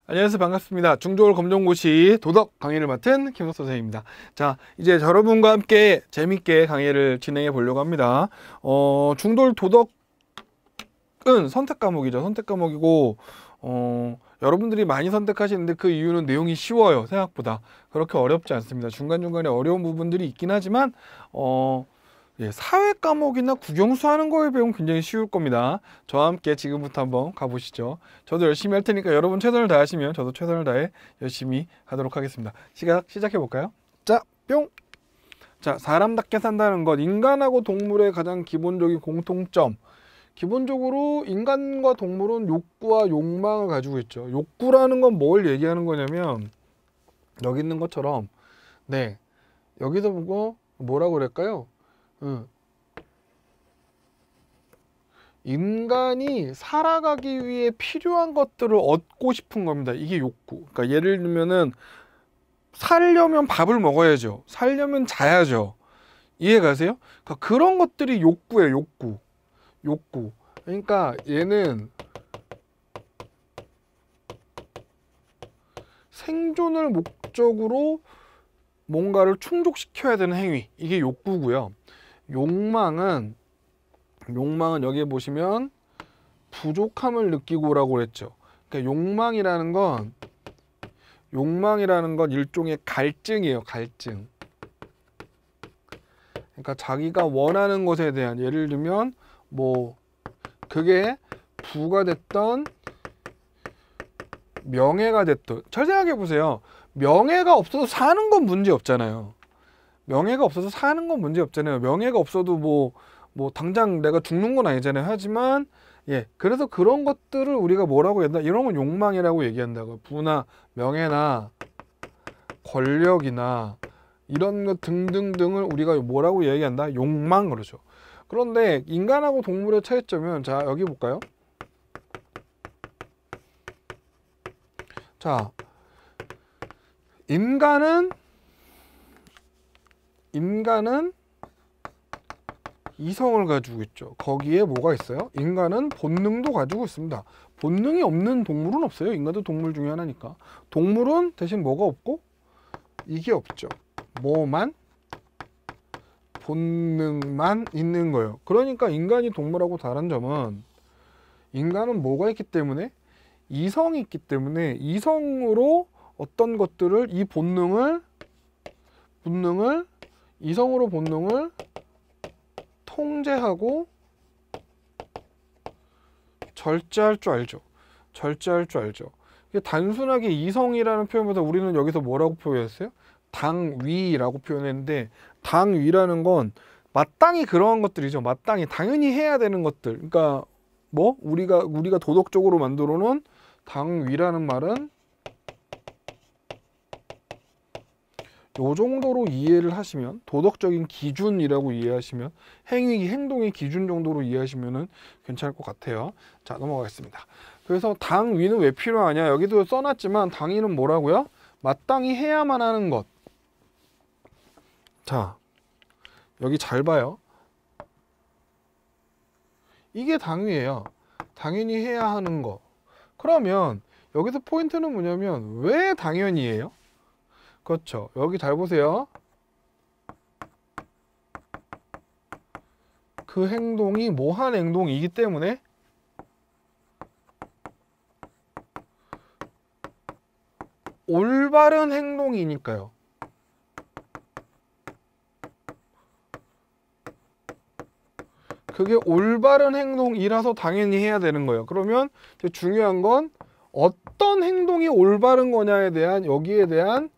안녕하세요. 반갑습니다. 중졸 검정고시 도덕 강의를 맡은 김석 선생님입니다. 자, 이제 여러분과 함께 재밌게 강의를 진행해 보려고 합니다. 중졸 도덕은 선택 과목이죠. 선택 과목이고, 여러분들이 많이 선택하시는데 그 이유는 내용이 쉬워요. 생각보다. 그렇게 어렵지 않습니다. 중간중간에 어려운 부분들이 있긴 하지만, 사회 과목이나 국영수 하는 거에 배우면 굉장히 쉬울 겁니다. 저와 함께 지금부터 한번 가보시죠. 저도 열심히 할 테니까 여러분 최선을 다하시면 저도 최선을 다해 열심히 하도록 하겠습니다. 시작해 볼까요? 자, 뿅! 자, 사람답게 산다는 것, 인간하고 동물의 가장 기본적인 공통점. 기본적으로 인간과 동물은 욕구와 욕망을 가지고 있죠. 욕구라는 건 뭘 얘기하는 거냐면 여기 있는 것처럼 여기서 보고 뭐라고 그럴까요? 인간이 살아가기 위해 필요한 것들을 얻고 싶은 겁니다. 이게 욕구. 그러니까 예를 들면은 살려면 밥을 먹어야죠. 살려면 자야죠. 이해 가세요? 그러니까 그런 것들이 욕구예요. 욕구. 그러니까 얘는 생존을 목적으로 뭔가를 충족시켜야 되는 행위. 이게 욕구고요. 욕망은 여기에 보시면 부족함을 느끼고라고 그랬죠. 그러니까 욕망이라는 건 일종의 갈증이에요. 갈증. 그러니까 자기가 원하는 것에 대한, 예를 들면 그게 부가 됐던 명예가 됐던, 잘 생각해 보세요. 명예가 없어도 사는 건 문제 없잖아요. 명예가 없어도 당장 내가 죽는 건 아니잖아요. 하지만 그래서 그런 것들을 우리가 뭐라고 한다? 이런 건 욕망이라고 얘기한다고. 부나 명예나 권력이나 이런 것 등등등을 우리가 뭐라고 얘기한다? 욕망 그러죠. 그런데 인간하고 동물의 차이점은, 자, 여기 볼까요? 자, 인간은 이성을 가지고 있죠. 거기에 뭐가 있어요? 인간은 본능도 가지고 있습니다. 본능이 없는 동물은 없어요. 인간도 동물 중에 하나니까. 동물은 대신 뭐가 없고? 이게 없죠. 본능만 있는 거예요. 그러니까 인간이 동물하고 다른 점은, 인간은 뭐가 있기 때문에? 이성이 있기 때문에 이성으로 어떤 것들을, 이 본능을 통제하고 절제할 줄 알죠. 이게 단순하게 이성이라는 표현보다 우리는 여기서 뭐라고 표현했어요? 당위라고 표현했는데, 당위라는 건 마땅히 그러한 것들이죠. 마땅히 당연히 해야 되는 것들. 그러니까 우리가 도덕적으로 만들어 놓은 당위라는 말은 요 정도로 이해를 하시면, 도덕적인 기준이라고 이해하시면, 행동의 기준 정도로 이해하시면은 괜찮을 것 같아요. 자, 넘어가겠습니다. 그래서 당위는 왜 필요하냐? 여기도 써놨지만 당위는 뭐라고요? 마땅히 해야만 하는 것. 자, 여기 잘 봐요. 이게 당위예요. 당연히 해야 하는 거. 그러면 여기서 포인트는 뭐냐면, 왜 당연히예요? 그렇죠. 여기 잘 보세요. 그 행동이 뭐한 행동이기 때문에 올바른 행동이니까요. 그게 올바른 행동이라서 당연히 해야 되는 거예요. 그러면 중요한 건 어떤 행동이 올바른 거냐에 대한, 여기에 대한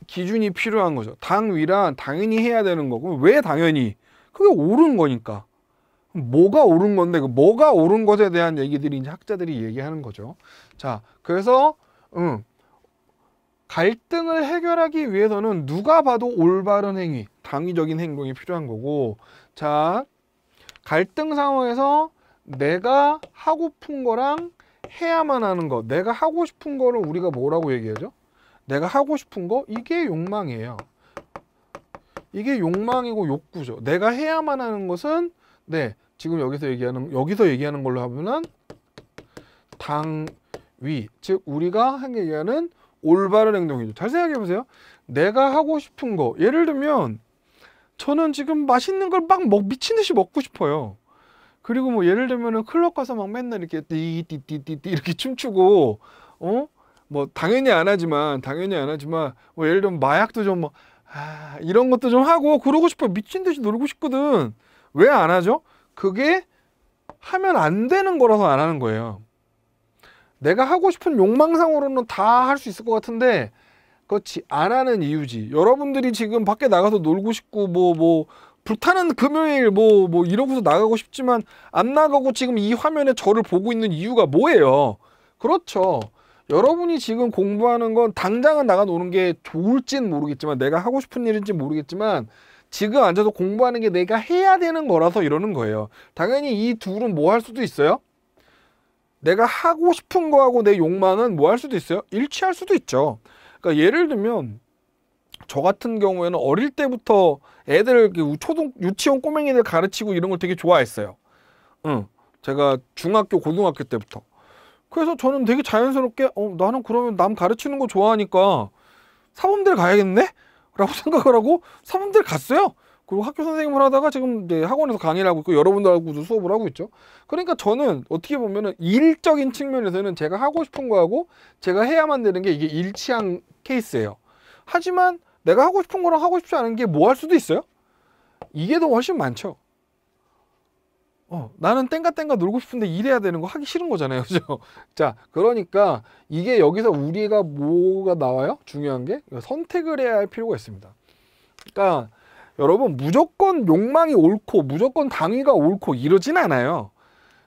기준이 필요한 거죠. 당위란 당연히 해야 되는 거고, 왜 당연히? 그게 옳은 거니까. 뭐가 옳은 건데, 그 뭐가 옳은 것에 대한 얘기들이 이제 학자들이 얘기하는 거죠. 자, 그래서 갈등을 해결하기 위해서는 누가 봐도 올바른 행위, 당위적인 행동이 필요한 거고, 자, 갈등 상황에서 내가 하고픈 거랑 해야만 하는 거, 내가 하고 싶은 거를 우리가 뭐라고 얘기하죠? 내가 하고 싶은 거, 이게 욕망이에요. 이게 욕망이고 욕구죠. 내가 해야만 하는 것은 지금 여기서 얘기하는 걸로 하면은 위. 즉 우리가 얘기하는 올바른 행동이죠. 잘 생각해 보세요. 내가 하고 싶은 거. 예를 들면 저는 지금 맛있는 걸 막 미친 듯이 먹고 싶어요. 그리고 뭐 예를 들면은 클럽 가서 막 맨날 이렇게 띠띠띠띠띠 이렇게 춤추고 뭐 당연히 안 하지만 뭐 예를 들면 마약도 좀 뭐 이런 것도 좀 하고 그러고 싶어. 미친 듯이 놀고 싶거든. 왜 안 하죠? 그게 하면 안 되는 거라서 안 하는 거예요. 내가 하고 싶은 욕망상으로는 다 할 수 있을 것 같은데 그렇지 안 하는 이유지. 여러분들이 지금 밖에 나가서 놀고 싶고 뭐 불타는 금요일 뭐 이러고서 나가고 싶지만 안 나가고 지금 이 화면에 저를 보고 있는 이유가 뭐예요? 그렇죠. 여러분이 지금 공부하는 건 당장은 나가 노는 게 좋을진 모르겠지만 내가 하고 싶은 일인지 모르겠지만 지금 앉아서 공부하는 게 내가 해야 되는 거라서 이러는 거예요. 당연히 이 둘은 뭐 할 수도 있어요? 내가 하고 싶은 거하고 내 욕망은 뭐 할 수도 있어요? 일치할 수도 있죠. 그러니까 예를 들면 저 같은 경우에는 어릴 때부터 애들 유치원 꼬맹이들 가르치고 이런 걸 되게 좋아했어요. 제가 중학교 고등학교 때부터. 그래서 저는 되게 자연스럽게 나는 그러면 남 가르치는 거 좋아하니까 사범대를 가야겠네? 라고 생각을 하고 사범대를 갔어요. 그리고 학교 선생님을 하다가 지금 이제 학원에서 강의를 하고 있고 여러분들하고도 수업을 하고 있죠. 그러니까 저는 어떻게 보면은 일적인 측면에서는 제가 하고 싶은 거하고 제가 해야만 되는 게 이게 일치한 케이스예요. 하지만 내가 하고 싶은 거랑 하고 싶지 않은 게 뭐 할 수도 있어요? 이게 더 훨씬 많죠. 나는 땡가땡가 놀고 싶은데 일해야 되는 거 하기 싫은 거잖아요. 그죠? 자, 그러니까 이게 여기서 우리가 뭐가 나와요? 중요한 게 선택을 해야 할 필요가 있습니다. 그러니까 여러분 무조건 욕망이 옳고 무조건 당위가 옳고 이러진 않아요.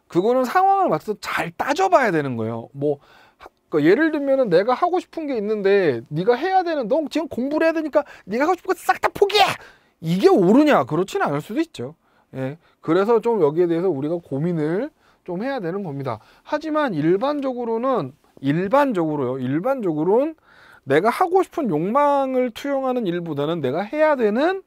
그거는 상황을 맞춰서 잘 따져봐야 되는 거예요. 그러니까 예를 들면은 내가 하고 싶은 게 있는데 네가 해야 되는 너 지금 공부를 해야 되니까 네가 하고 싶은 거 싹 다 포기해! 이게 옳으냐? 그렇지는 않을 수도 있죠. 예, 그래서 좀 여기에 대해서 우리가 고민을 좀 해야 되는 겁니다. 하지만 일반적으로는 내가 하고 싶은 욕망을 투영하는 일보다는 내가 해야 되는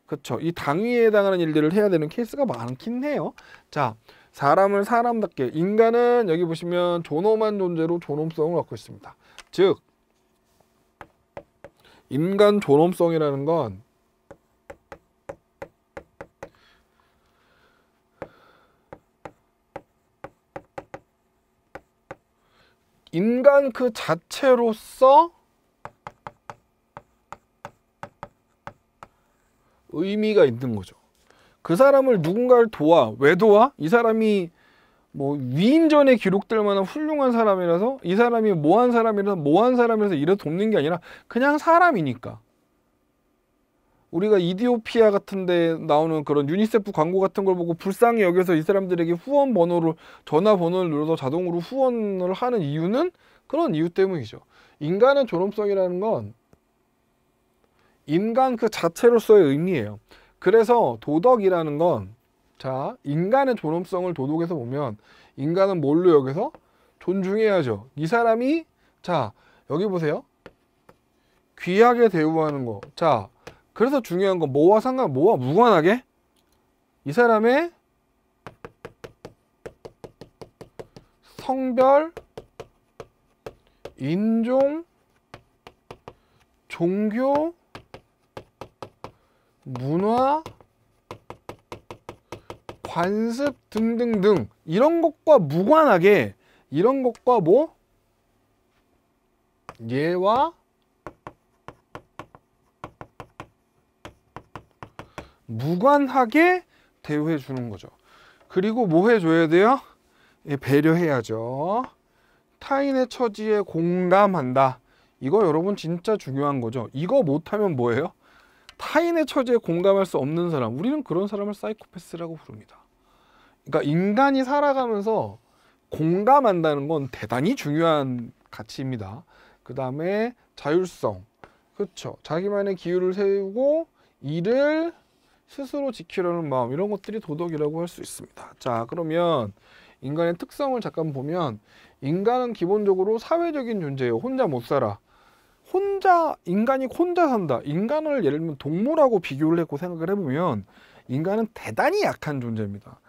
그쵸 이 당위에 해당하는 일들을 해야 되는 케이스가 많긴 해요. 자, 사람을 사람답게 인간은 여기 보시면 존엄한 존재로 존엄성을 갖고 있습니다. 즉 인간 존엄성이라는 건 인간 그 자체로서 의미가 있는 거죠. 그 사람을 누군가를 도와. 왜 도와? 이 사람이 뭐 위인전에 기록될 만한 훌륭한 사람이라서 이 사람이 뭐한 사람이라서 이래 돕는 게 아니라 그냥 사람이니까. 우리가 이디오피아 같은 데 나오는 그런 유니세프 광고 같은 걸 보고 불쌍히 여겨서 이 사람들에게 후원 번호를 전화번호를 눌러서 자동으로 후원을 하는 이유는 그런 이유 때문이죠. 인간의 존엄성이라는 건 인간 그 자체로서의 의미예요. 그래서 도덕이라는 건 자, 인간의 존엄성을 도덕에서 보면 인간은 뭘로 여기서 존중해야죠. 이 사람이 자, 여기 보세요. 귀하게 대우하는 거. 자, 그래서 중요한 건 뭐와 무관하게 이 사람의 성별, 인종, 종교, 문화, 관습 등등등 이런 것과 무관하게 이런 것과 뭐 얘와 무관하게 대우해 주는 거죠. 그리고 뭐 해줘야 돼요? 배려해야죠. 타인의 처지에 공감한다. 이거 여러분 진짜 중요한 거죠. 이거 못하면 뭐예요? 타인의 처지에 공감할 수 없는 사람. 우리는 그런 사람을 사이코패스라고 부릅니다. 그러니까 인간이 살아가면서 공감한다는 건 대단히 중요한 가치입니다. 그 다음에 자율성. 그렇죠. 자기만의 기율을 세우고 이를 스스로 지키려는 마음, 이런 것들이 도덕이라고 할 수 있습니다. 자, 그러면 인간의 특성을 잠깐 보면 인간은 기본적으로 사회적인 존재예요. 혼자 못 살아. 인간이 혼자 산다. 인간을 예를 들면 동물하고 비교를 했고 생각을 해보면 인간은 대단히 약한 존재입니다.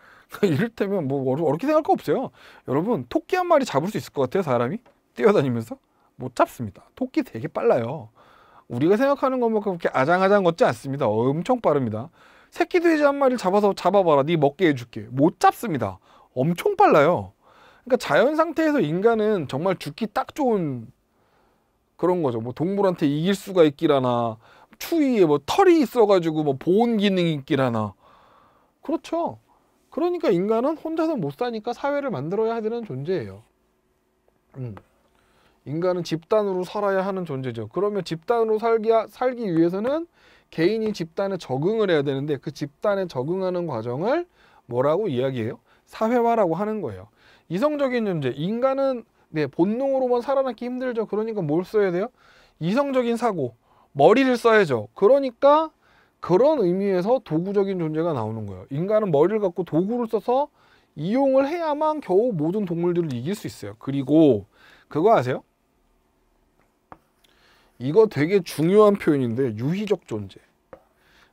이를테면 뭐 어렵게 생각할 거 없어요. 여러분, 토끼 한 마리 잡을 수 있을 것 같아요, 사람이? 뛰어다니면서? 못 잡습니다. 토끼 되게 빨라요. 우리가 생각하는 것만큼 그렇게 아장아장 걷지 않습니다. 엄청 빠릅니다. 새끼 돼지 한 마리를 잡아봐라. 네 먹게 해줄게. 못 잡습니다. 엄청 빨라요. 그러니까 자연 상태에서 인간은 정말 죽기 딱 좋은 그런 거죠. 뭐 동물한테 이길 수가 있기라나, 추위에 뭐 털이 있어가지고 뭐 보온 기능이 있기라나. 그렇죠. 그러니까 인간은 혼자서 못 사니까 사회를 만들어야 되는 존재예요. 인간은 집단으로 살아야 하는 존재죠. 그러면 집단으로 살기 위해서는 개인이 집단에 적응을 해야 되는데, 그 집단에 적응하는 과정을 뭐라고 이야기해요? 사회화라고 하는 거예요. 이성적인 존재, 인간은 본능으로만 살아남기 힘들죠. 그러니까 뭘 써야 돼요? 이성적인 사고, 머리를 써야죠. 그러니까 그런 의미에서 도구적인 존재가 나오는 거예요. 인간은 머리를 갖고 도구를 써서 이용을 해야만 겨우 모든 동물들을 이길 수 있어요. 그리고 그거 아세요? 이거 되게 중요한 표현인데, 유희적 존재.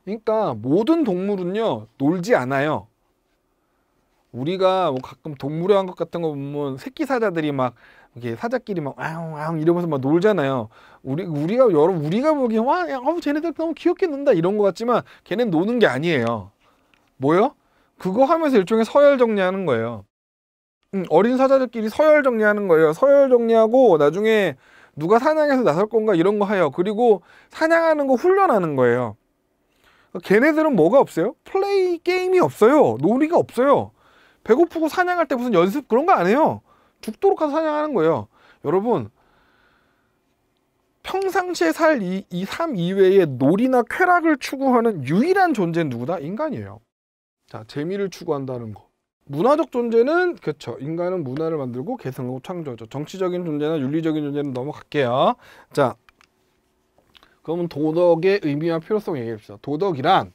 그러니까 모든 동물은요, 놀지 않아요. 우리가 뭐 가끔 동물의 왕국 같은 거 보면 새끼 사자들이 막 이렇게 사자끼리 막 아웅 이러면서 막 놀잖아요. 우리가 보기엔 와, 쟤네들 너무 귀엽게 논다 이런 거 같지만 걔는 노는 게 아니에요. 뭐요? 그거 하면서 일종의 서열 정리하는 거예요. 어린 사자들끼리 서열 정리하는 거예요. 서열 정리하고 나중에 누가 사냥해서 나설 건가 이런 거 해요. 그리고 사냥하는 거 훈련하는 거예요. 걔네들은 뭐가 없어요? 플레이 게임이 없어요. 놀이가 없어요. 배고프고 사냥할 때 무슨 연습 그런 거 안 해요. 죽도록 가서 사냥하는 거예요. 여러분, 평상시에 살 이 삶 이외에 놀이나 쾌락을 추구하는 유일한 존재는 누구다? 인간이에요. 자, 재미를 추구한다는 거. 문화적 존재는 그렇죠. 인간은 문화를 만들고 개성하고 창조하죠. 정치적인 존재나 윤리적인 존재는 넘어갈게요. 자, 그러면 도덕의 의미와 필요성 얘기해봅시다. 도덕이란,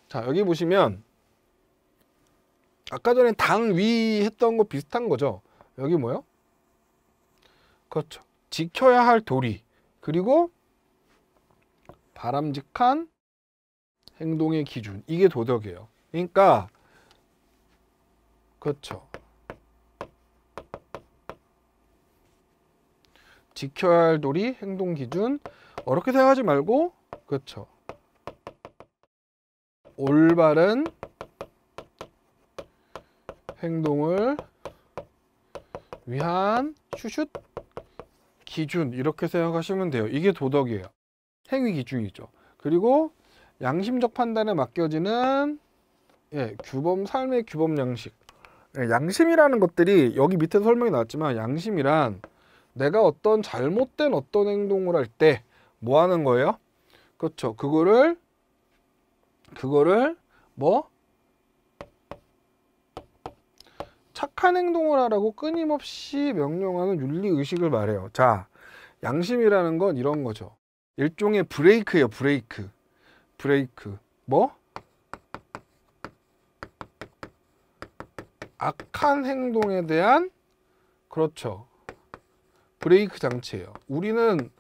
자 여기 보시면 아까 전에 당위 했던 거 비슷한 거죠. 여기 뭐요? 그렇죠. 지켜야 할 도리, 그리고 바람직한 행동의 기준, 이게 도덕이에요. 그러니까 그렇죠. 지켜야 할 도리, 행동 기준, 어렵게 생각하지 말고, 그렇죠. 올바른 행동을 위한 슈슛 기준, 이렇게 생각하시면 돼요. 이게 도덕이에요. 행위 기준이죠. 그리고 양심적 판단에 맡겨지는 규범, 삶의 규범 양식. 양심이라는 것들이 여기 밑에서 설명이 나왔지만, 양심이란 내가 어떤 잘못된 어떤 행동을 할 때 뭐 하는 거예요? 그렇죠. 그거를 뭐 착한 행동을 하라고 끊임없이 명령하는 윤리의식을 말해요. 자, 양심이라는 건 이런 거죠. 일종의 브레이크예요. 브레이크. 뭐? 악한 행동에 대한, 그렇죠, 브레이크 장치예요. 우리는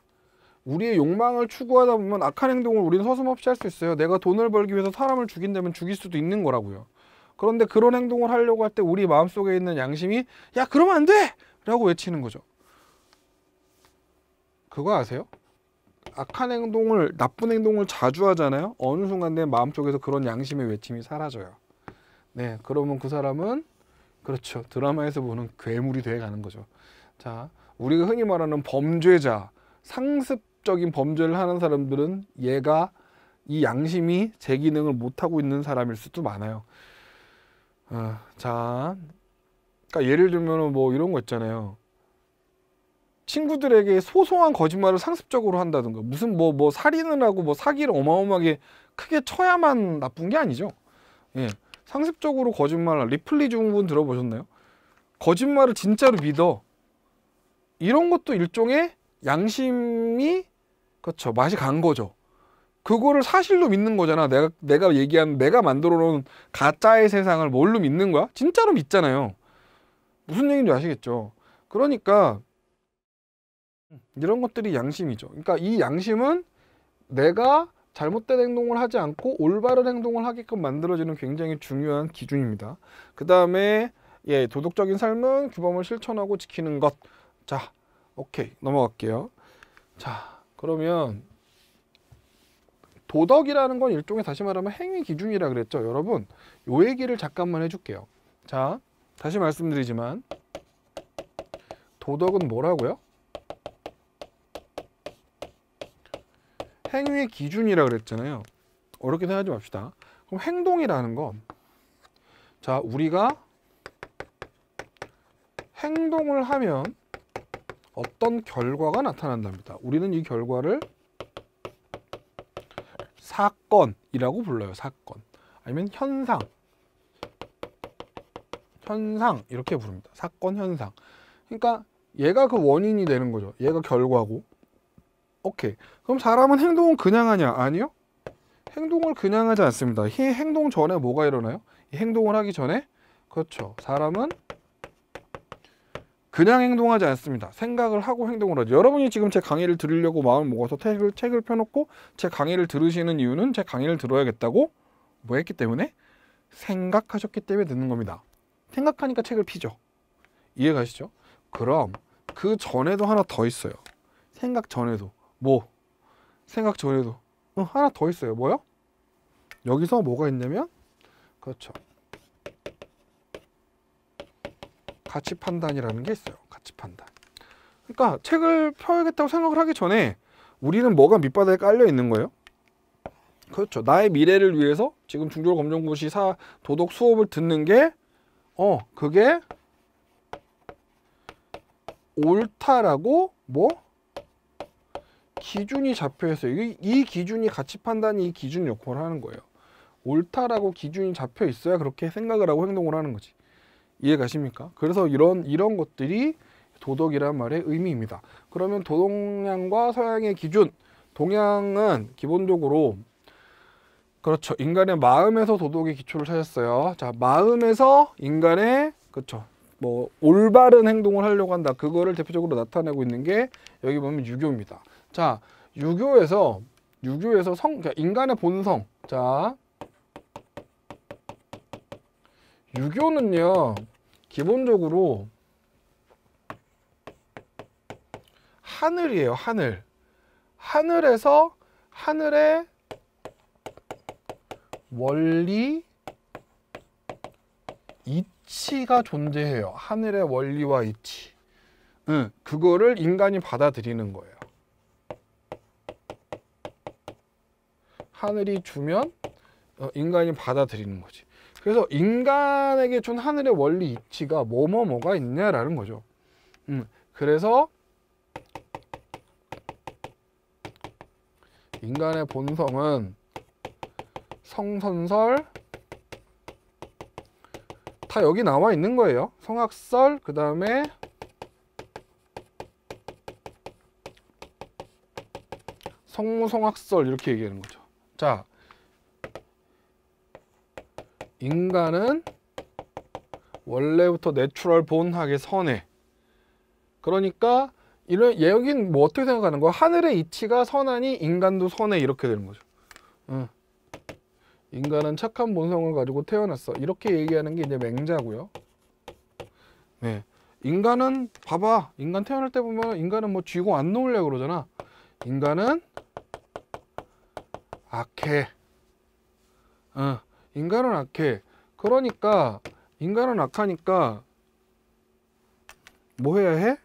우리의 욕망을 추구하다 보면 악한 행동을 우리는 서슴없이 할 수 있어요. 내가 돈을 벌기 위해서 사람을 죽인다면 죽일 수도 있는 거라고요. 그런데 그런 행동을 하려고 할 때 우리 마음속에 있는 양심이 야, 그러면 안 돼! 라고 외치는 거죠. 그거 아세요? 악한 행동을, 나쁜 행동을 자주 하잖아요. 어느 순간 내 마음속에서 그런 양심의 외침이 사라져요. 네, 그러면 그 사람은, 그렇죠, 드라마에서 보는 괴물이 돼 가는 거죠. 자, 우리가 흔히 말하는 범죄자, 상습적인 범죄를 하는 사람들은 얘가, 이 양심이 제 기능을 못하고 있는 사람일 수도 많아요. 자, 그러니까 예를 들면 뭐 이런 거 있잖아요. 친구들에게 소소한 거짓말을 상습적으로 한다든가, 무슨 뭐 살인을 하고 뭐 사기를 어마어마하게 크게 쳐야만 나쁜 게 아니죠. 예, 상습적으로 거짓말, 리플리 증후군 들어보셨나요? 거짓말을 진짜로 믿어. 이런 것도 일종의 양심이, 그렇죠, 맛이 간 거죠. 그거를 사실로 믿는 거잖아. 내가 얘기한, 내가 만들어 놓은 가짜의 세상을 뭘로 믿는 거야? 진짜로 믿잖아요. 무슨 얘기인지 아시겠죠? 그러니까 이런 것들이 양심이죠. 그러니까 이 양심은 내가 잘못된 행동을 하지 않고 올바른 행동을 하게끔 만들어지는 굉장히 중요한 기준입니다. 그 다음에 도덕적인 삶은 규범을 실천하고 지키는 것. 자, 오케이, 넘어갈게요. 자, 그러면 도덕이라는 건 일종의 다시 말하면 행위 기준이라 그랬죠. 여러분, 요 얘기를 잠깐만 해줄게요. 자, 다시 말씀드리지만 도덕은 뭐라고요? 행위의 기준이라 그랬잖아요. 어렵게 생각하지 맙시다. 그럼 행동이라는 건, 자, 우리가 행동을 하면 어떤 결과가 나타난답니다. 우리는 이 결과를 사건이라고 불러요. 사건. 아니면 현상 이렇게 부릅니다. 사건, 현상. 그러니까 얘가 그 원인이 되는 거죠. 얘가 결과고. 오케이. 그럼 사람은 행동을 그냥 하냐? 아니요. 행동을 그냥 하지 않습니다. 이 행동 전에 뭐가 일어나요? 이 행동을 하기 전에, 그렇죠, 사람은 그냥 행동하지 않습니다. 생각을 하고 행동을 하죠. 여러분이 지금 제 강의를 들으려고 마음을 먹어서 책을 펴놓고 제 강의를 들으시는 이유는 제 강의를 들어야겠다고 뭐 했기 때문에? 생각하셨기 때문에 듣는 겁니다. 생각하니까 책을 피죠. 이해가시죠? 그럼 그 전에도 하나 더 있어요. 생각 전에도. 뭐? 생각 전에도 하나 더 있어요. 뭐요? 여기서 뭐가 있냐면, 그렇죠, 가치 판단이라는 게 있어요. 가치 판단. 그러니까 책을 펴야겠다고 생각을 하기 전에 우리는 뭐가 밑바닥에 깔려 있는 거예요? 그렇죠. 나의 미래를 위해서 지금 중졸 검정고시 도덕 수업을 듣는 게 그게 옳다라고 뭐 기준이 잡혀 있어요. 이 기준이, 가치 판단이 이 기준 역할을 하는 거예요. 옳다라고 기준이 잡혀 있어야 그렇게 생각을 하고 행동을 하는 거지. 이해 가십니까? 그래서 이런 것들이 도덕이란 말의 의미입니다. 그러면 동양과 서양의 기준, 동양은 기본적으로, 그렇죠, 인간의 마음에서 도덕의 기초를 찾았어요. 자, 마음에서 인간의, 그렇죠, 뭐 올바른 행동을 하려고 한다. 그거를 대표적으로 나타내고 있는 게 여기 보면 유교입니다. 자, 유교에서 그러니까 인간의 본성. 자, 유교는요, 기본적으로 하늘이에요. 하늘. 하늘에서 하늘의 원리, 이치가 존재해요. 하늘의 원리와 이치. 그거를 인간이 받아들이는 거예요. 하늘이 주면 인간이 받아들이는 거지. 그래서 인간에게 준 하늘의 원리 이치가 뭐가 있냐라는 거죠. 그래서 인간의 본성은 성선설 다 여기 나와 있는 거예요. 성악설, 그 다음에 성무성악설 이렇게 얘기하는 거죠. 자, 인간은 원래부터 내추럴 본하게 선해. 그러니까 여긴 뭐 어떻게 생각하는 거야? 하늘의 이치가 선하니 인간도 선해, 이렇게 되는 거죠. 인간은 착한 본성을 가지고 태어났어, 이렇게 얘기하는 게 이제 맹자고요. 네, 인간은 봐봐, 인간 태어날 때 보면 인간은 뭐 쥐고 안 놓으려고 그러잖아. 인간은 악해. 인간은 악해. 그러니까 인간은 악하니까 뭐 해야 해?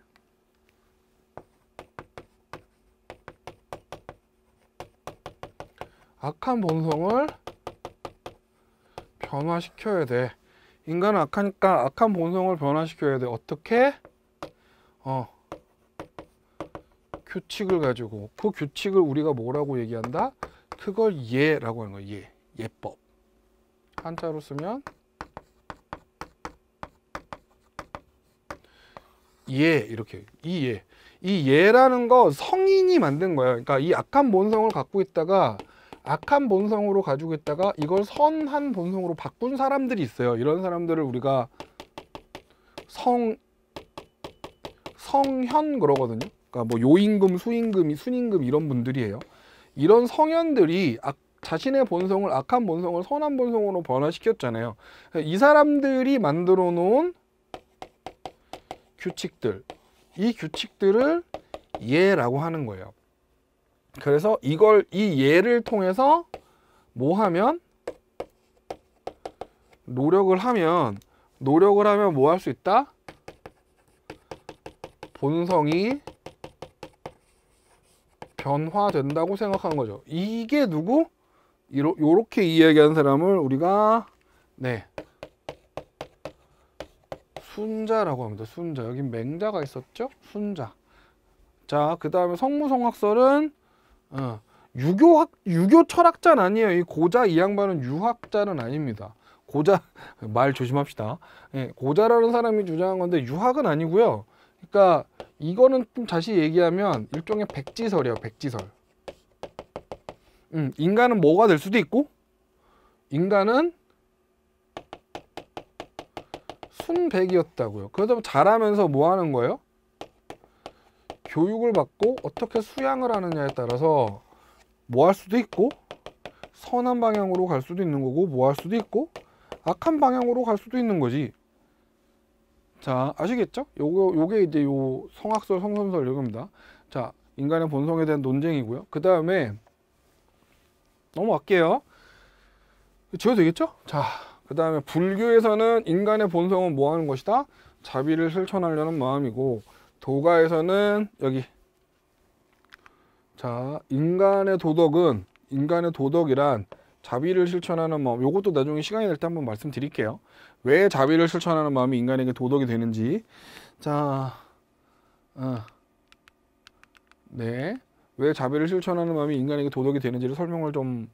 악한 본성을 변화시켜야 돼. 인간은 악하니까 악한 본성을 변화시켜야 돼. 어떻게? 규칙을 가지고. 그 규칙을 우리가 뭐라고 얘기한다? 그걸 예라고 하는 거야. 예법. 한자로 쓰면 예, 이렇게. 이 예라는 거 성인이 만든 거예요. 그러니까 이 악한 본성을 갖고 있다가, 악한 본성으로 가지고 있다가 이걸 선한 본성으로 바꾼 사람들이 있어요. 이런 사람들을 우리가 성현 그러거든요. 그러니까 뭐 요임금, 수임금, 순임금 이런 분들이에요. 이런 성현들이 자신의 본성을, 악한 본성을 선한 본성으로 변화시켰잖아요. 이 사람들이 만들어 놓은 규칙들, 이 규칙들을 예라고 하는 거예요. 그래서 이걸 이 예를 통해서 뭐 하면 노력을 하면 뭐 할 수 있다? 본성이 변화된다고 생각하는 거죠. 이게 누구? 요렇게 이야기하는 사람을 우리가 네 순자라고 합니다. 순자. 여기 맹자가 있었죠? 순자. 자, 그 다음에 성무성학설은 유교 철학자는 아니에요. 이 고자 이 양반은 유학자는 아닙니다. 고자 말 조심합시다. 예, 고자라는 사람이 주장한 건데 유학은 아니고요. 그러니까 이거는 좀 다시 얘기하면 일종의 백지설이에요. 백지설. 인간은 뭐가 될 수도 있고 인간은 순백이었다고요. 그러다 자라면서 뭐 하는 거예요? 교육을 받고 어떻게 수양을 하느냐에 따라서 뭐 할 수도 있고 선한 방향으로 갈 수도 있는 거고 뭐 할 수도 있고 악한 방향으로 갈 수도 있는 거지. 자, 아시겠죠? 요게 이제 요 성학설, 성선설 이겁니다. 자, 인간의 본성에 대한 논쟁이고요. 그 다음에 넘어갈게요. 지어도 되겠죠? 자, 그 다음에 불교에서는 인간의 본성은 뭐 하는 것이다? 자비를 실천하려는 마음이고, 도가에서는 여기 자, 인간의 도덕이란 자비를 실천하는 마음. 요것도 나중에 시간이 될 때 한번 말씀드릴게요. 왜 자비를 실천하는 마음이 인간에게 도덕이 되는지. 자, 네, 왜 자비를 실천하는 마음이 인간에게 도덕이 되는지를 설명을 좀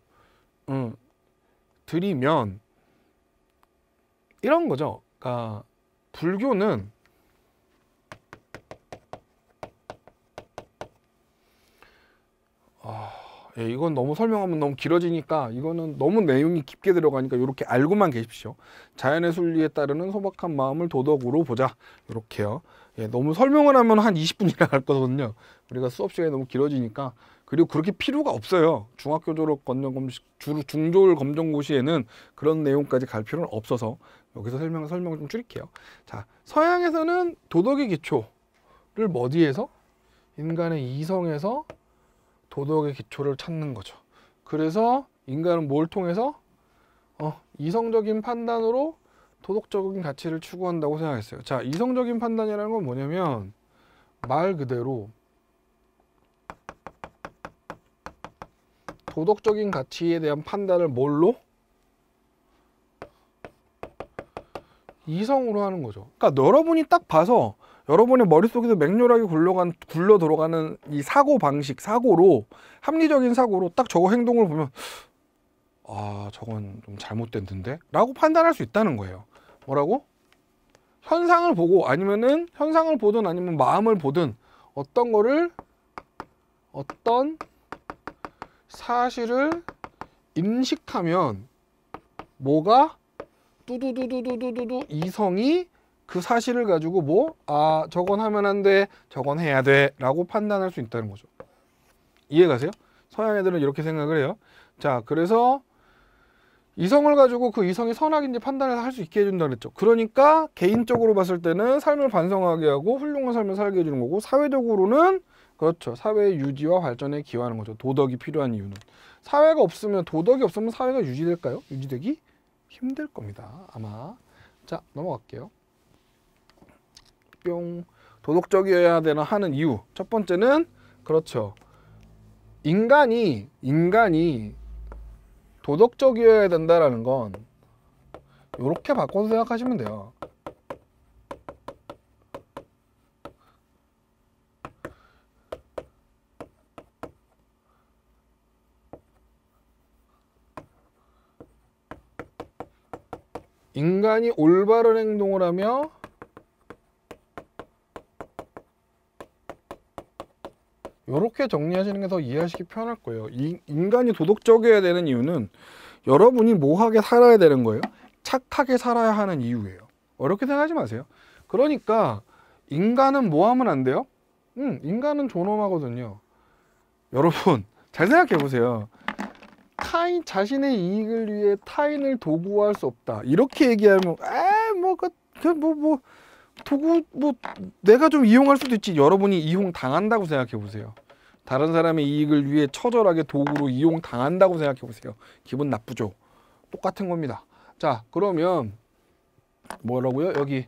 드리면 이런 거죠. 그러니까 불교는 예, 이건 너무 설명하면 너무 길어지니까 이거는 너무 내용이 깊게 들어가니까 이렇게 알고만 계십시오. 자연의 순리에 따르는 소박한 마음을 도덕으로 보자. 이렇게요. 예, 너무 설명을 하면 한 20분이나 갈 거거든요. 우리가 수업 시간이 너무 길어지니까. 그리고 그렇게 필요가 없어요. 중학교 졸업 중졸 검정고시에는 그런 내용까지 갈 필요는 없어서 여기서 설명을 좀 줄일게요. 자, 서양에서는 도덕의 기초를 어디에서? 인간의 이성에서 도덕의 기초를 찾는 거죠. 그래서 인간은 뭘 통해서? 이성적인 판단으로 도덕적인 가치를 추구한다고 생각했어요. 자, 이성적인 판단이라는 건 뭐냐면 말 그대로 도덕적인 가치에 대한 판단을 뭘로? 이성으로 하는 거죠. 그러니까 여러분이 딱 봐서 여러분의 머릿속에서 맹렬하게 굴러 돌아가는 이 사고 방식, 사고로 합리적인 사고로 딱 저거 행동을 보면 아, 저건 좀 잘못됐는데? 라고 판단할 수 있다는 거예요. 뭐라고? 현상을 보고 아니면은 현상을 보든 아니면 마음을 보든 어떤 사실을 인식하면 뭐가 뚜두두두두두두 이성이 그 사실을 가지고 저건 하면 안 돼, 저건 해야 돼 라고 판단할 수 있다는 거죠. 이해가세요? 서양 애들은 이렇게 생각을 해요. 자, 그래서 이성을 가지고 그 이성이 선악인지 판단을 할 수 있게 해준다 그랬죠. 그러니까 개인적으로 봤을 때는 삶을 반성하게 하고 훌륭한 삶을 살게 해주는 거고, 사회적으로는 그렇죠, 사회의 유지와 발전에 기여하는 거죠. 도덕이 필요한 이유는. 사회가 없으면, 도덕이 없으면 사회가 유지될까요? 유지되기 힘들 겁니다, 아마. 자, 넘어갈게요. 뿅. 도덕적이어야 되나 하는 이유. 첫 번째는 그렇죠, 인간이 도덕적이어야 된다라는 건 이렇게 바꿔서 생각하시면 돼요. 인간이 올바른 행동을 하며 이렇게 정리하시는 게 더 이해하시기 편할 거예요. 인간이 도덕적이어야 되는 이유는 여러분이 뭐하게 살아야 되는 거예요. 착하게 살아야 하는 이유예요. 어렵게 생각하지 마세요. 그러니까 인간은 뭐 하면 안 돼요? 인간은 존엄하거든요. 여러분 잘 생각해 보세요. 자신의 이익을 위해 타인을 도구화할 수 없다. 이렇게 얘기하면 도구 뭐 내가 좀 이용할 수도 있지. 여러분이 이용 당한다고 생각해 보세요. 다른 사람의 이익을 위해 처절하게 도구로 이용 당한다고 생각해 보세요. 기분 나쁘죠. 똑같은 겁니다. 자, 그러면 뭐라고요? 여기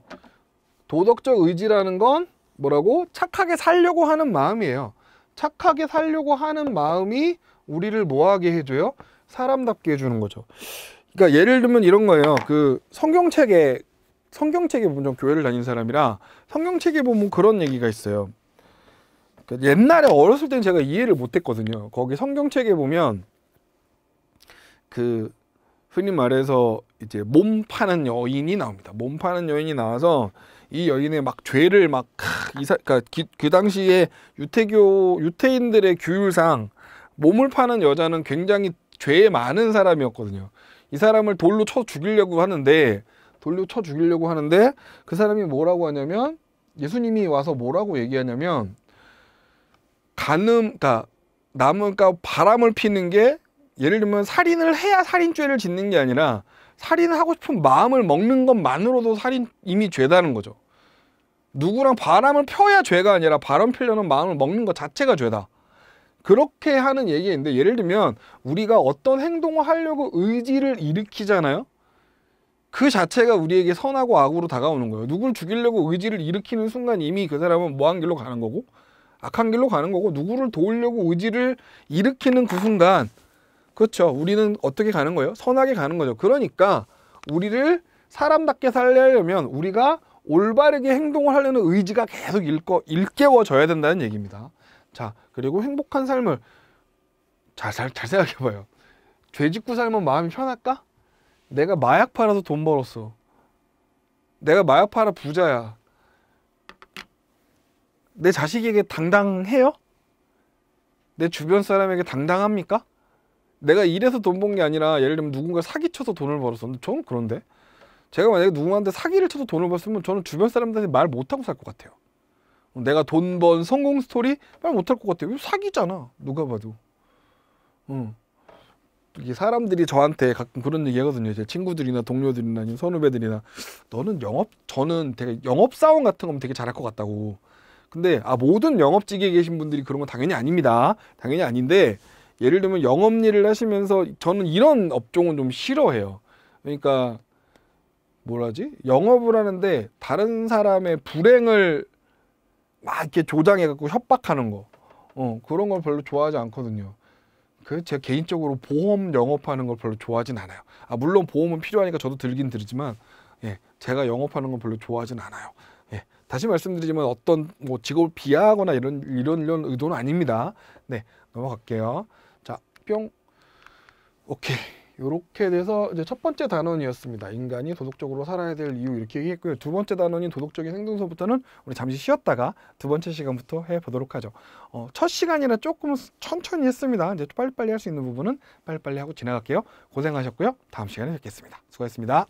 도덕적 의지라는 건 뭐라고? 착하게 살려고 하는 마음이에요. 착하게 살려고 하는 마음이 우리를 뭐하게 해줘요? 사람답게 해주는 거죠. 그러니까 예를 들면 이런 거예요. 그 성경책에 보면 좀 교회를 다닌 사람이라 성경책에 보면 그런 얘기가 있어요. 그러니까 옛날에 어렸을 때는 제가 이해를 못했거든요. 거기 성경책에 보면 그 흔히 말해서 이제 몸 파는 여인이 나옵니다. 몸 파는 여인이 나와서 이 여인의 막 죄를 막 그러니까 그 당시에 유태인들의 규율상 몸을 파는 여자는 굉장히 죄에 많은 사람이었거든요. 이 사람을 돌로 쳐 죽이려고 하는데 그 사람이 뭐라고 하냐면 예수님이 와서 뭐라고 얘기하냐면 그러니까 바람을 피는 게 예를 들면 살인을 해야 살인죄를 짓는 게 아니라 살인하고 싶은 마음을 먹는 것만으로도 이미 죄다는 거죠. 누구랑 바람을 펴야 죄가 아니라 바람 피려는 마음을 먹는 것 자체가 죄다. 그렇게 하는 얘기인데 예를 들면 우리가 어떤 행동을 하려고 의지를 일으키잖아요. 그 자체가 우리에게 선하고 악으로 다가오는 거예요. 누굴 죽이려고 의지를 일으키는 순간 이미 그 사람은 뭐한 길로 가는 거고 악한 길로 가는 거고 누구를 도우려고 의지를 일으키는 그 순간 그렇죠. 우리는 어떻게 가는 거예요? 선하게 가는 거죠. 그러니까 우리를 사람답게 살려면 우리가 올바르게 행동을 하려는 의지가 계속 일깨워져야 된다는 얘기입니다. 자, 그리고 행복한 삶을 잘 생각해봐요. 죄 짓고 살면 마음이 편할까? 내가 마약 팔아서 돈 벌었어. 내가 마약 팔아 부자야. 내 자식에게 당당해요? 내 주변 사람에게 당당합니까? 내가 일해서 돈 번 게 아니라 예를 들면 누군가 사기쳐서 돈을 벌었어. 근데 저는 그런데 제가 만약에 누구한테 사기를 쳐서 돈을 벌었으면 저는 주변 사람들한테 말 못하고 살 것 같아요. 내가 돈 번 성공 스토리 말 못할 것 같아요. 사기잖아. 누가 봐도. 이게 사람들이 저한테 가끔 그런 얘기 하거든요. 제 친구들이나 동료들이나 아니면 선후배들이나 저는 되게 영업사원 같은 거면 되게 잘할 것 같다고. 근데 모든 영업직에 계신 분들이 그런 건 당연히 아닙니다. 당연히 아닌데 예를 들면 영업일을 하시면서 저는 이런 업종은 좀 싫어해요. 그러니까 뭐라지? 영업을 하는데 다른 사람의 불행을 막 이렇게 조장해갖고 협박하는 거. 그런 걸 별로 좋아하지 않거든요. 제가 개인적으로 보험 영업하는 걸 별로 좋아하진 않아요. 물론 보험은 필요하니까 저도 들긴 들지만 제가 영업하는 건 별로 좋아하진 않아요. 다시 말씀드리지만 어떤 뭐 직업을 비하하거나 이런 의도는 아닙니다. 네, 넘어갈게요. 자, 뿅. 오케이. 이렇게 돼서 이제 첫 번째 단원이었습니다. 인간이 도덕적으로 살아야 될 이유 이렇게 얘기했고요. 두 번째 단원인 도덕적인 행동서부터는 우리 잠시 쉬었다가 두 번째 시간부터 해보도록 하죠. 첫 시간이라 조금 천천히 했습니다. 이제 빨리빨리 할 수 있는 부분은 빨리빨리 하고 지나갈게요. 고생하셨고요. 다음 시간에 뵙겠습니다. 수고하셨습니다.